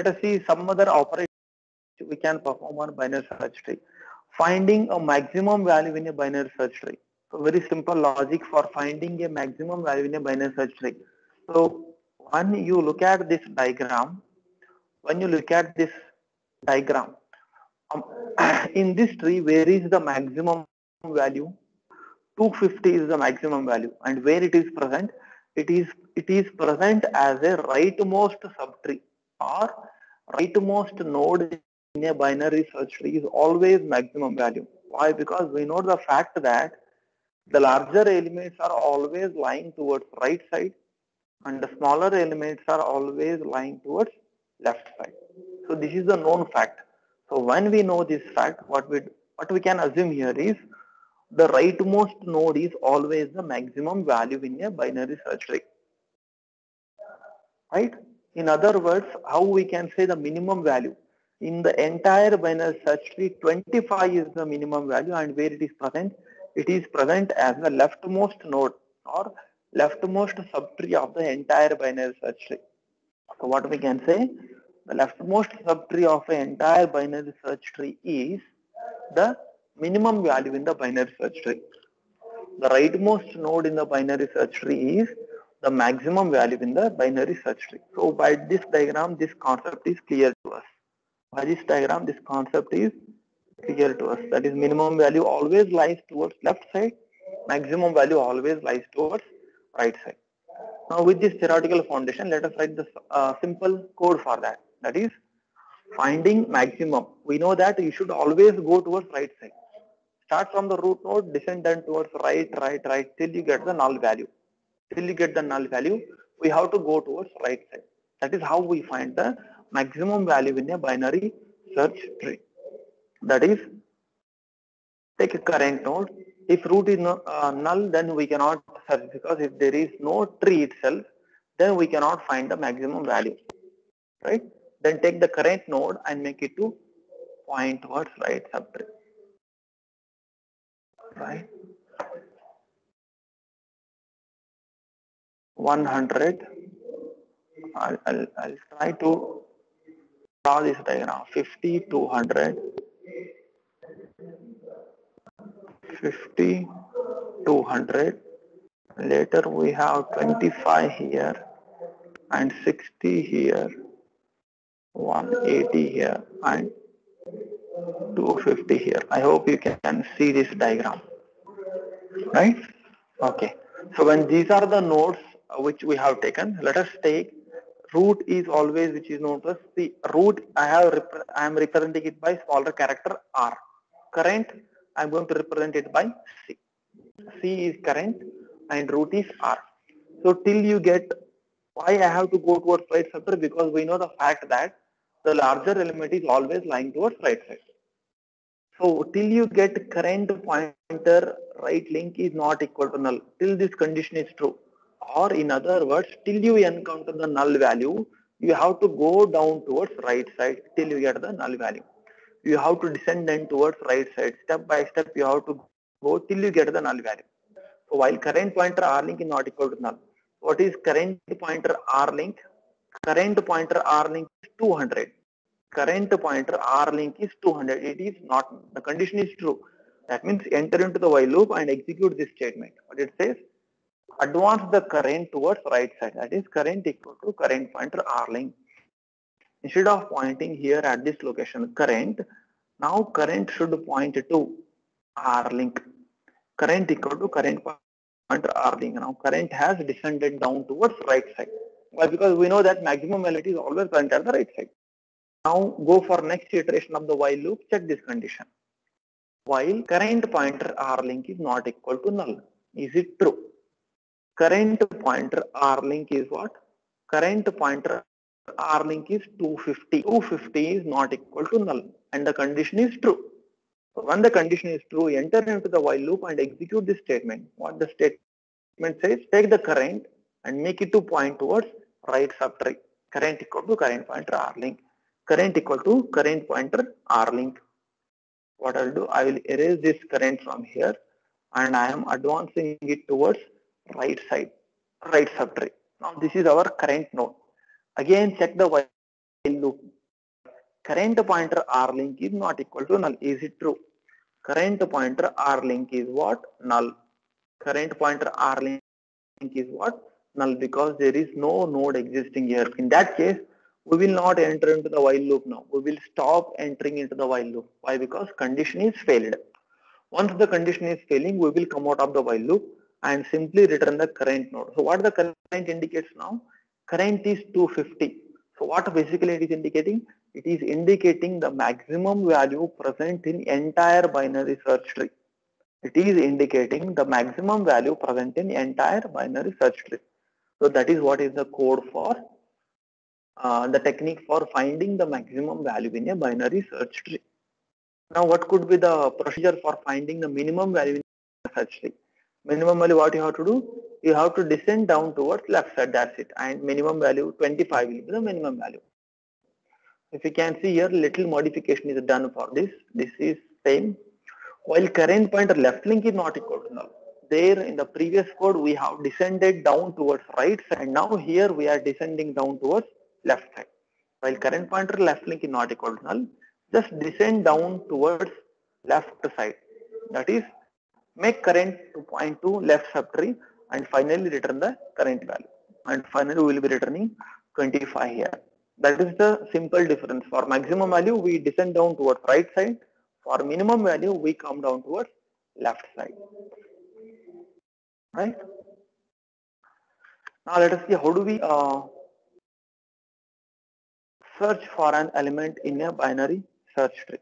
us see some other operation we can perform on binary search tree. Finding a maximum value in a binary search tree. So very simple logic for finding a maximum value in a binary search tree. So when you look at this diagram, diagram, in this tree, where is the maximum value? 250 is the maximum value, and where it is present? It is present as a rightmost subtree or rightmost node in a binary search tree is always maximum value. Why? Because we know the fact that the larger elements are always lying towards right side and the smaller elements are always lying towards left side. So this is the known fact. So when we know this fact, what we can assume here is the rightmost node is always the maximum value in a binary search tree. Right? In other words, how we can say the minimum value in the entire binary search tree, 25 is the minimum value, and where it is present? It is present as the leftmost node or leftmost subtree of the entire binary search tree. So what we can say, the leftmost subtree of the entire binary search tree is the minimum value in the binary search tree. The rightmost node in the binary search tree is the maximum value in the binary search tree. So by this diagram, this concept is clear to us. By this diagram, this concept is clear to us. That is, minimum value always lies towards left side, maximum value always lies towards right side. Now with this theoretical foundation, let us write the simple code for that. That is, finding maximum. We know that you should always go towards right side. Start from the root node, descend then towards right till you get the null value. Till you get the null value, we have to go towards right side. That is how we find the maximum value in a binary search tree. That is, take a current node. If root is null, then we cannot search, because if there is no tree itself, then we cannot find the maximum value. Right? Then take the current node and make it to point towards right subtree. Right? 100. I'll try to draw this diagram. 50, 200, 50, 200. Later we have 25 here and 60 here, 180 here and 250 here. I hope you can see this diagram. Right? Okay. So when these are the nodes which we have taken, let us take root is always, which is known as the root. I am representing it by smaller character R. Current, I am going to represent it by C. C is current and root is R. So till you get, why I have to go towards right subtree? Because we know the fact that the larger element is always lying towards right side. So till you get current pointer right link is not equal to null, till this condition is true. Or in other words, till you encounter the null value, you have to go down towards right side till you get the null value. You have to descend then towards right side. Step by step you have to go till you get the null value. So while current pointer R link is not equal to null, what is current pointer R link? Current pointer R link is 200. Current pointer R link is 200. It is not, the condition is true. That means enter into the while loop and execute this statement. What it says, advance the current towards right side. That is current equal to current pointer R link. Instead of pointing here at this location current, now current should point to R link. Current equal to current pointer R link. Now current has descended down towards right side. Why? Because we know that maximum value is always current at the right side. Now go for next iteration of the while loop, check this condition. While current pointer R link is not equal to null. Is it true? Current pointer R link is what? Current pointer R link is 250. 250 is not equal to null and the condition is true. So when the condition is true, enter into the while loop and execute this statement. What the statement says, take the current and make it to point towards right subtree. Current equal to current pointer R link. Current equal to current pointer R link. What I will do, I will erase this current from here and I am advancing it towards right side, right subtree. Now this is our current node. Again check the while loop. Current pointer R link is not equal to null. Is it true? Current pointer R link is what? Null. Current pointer R link is what? Null, because there is no node existing here. In that case, we will not enter into the while loop now. We will stop entering into the while loop. Why? Because condition is failed. Once the condition is failing, we will come out of the while loop and simply return the current node. So what the current indicates now? Current is 250. So what basically it is indicating? It is indicating the maximum value present in entire binary search tree. It is indicating the maximum value present in entire binary search tree. So that is what is the code for the technique for finding the maximum value in a binary search tree. Now what could be the procedure for finding the minimum value in a search tree? Minimum value, what you have to do? You have to descend down towards left side, that's it, and minimum value 25 will be the minimum value. If you can see here, little modification is done for this. This is same. While current pointer left link is not equal to null. There in the previous code we have descended down towards right side, and now here we are descending down towards left side. While current pointer left link is not equal to null, just descend down towards left side. That is, make current to point to left subtree and finally return the current value. And finally we will be returning 25 here. That is the simple difference. For maximum value we descend down towards right side. For minimum value we come down towards left side. Right? Now let us see how do we search for an element in a binary search tree.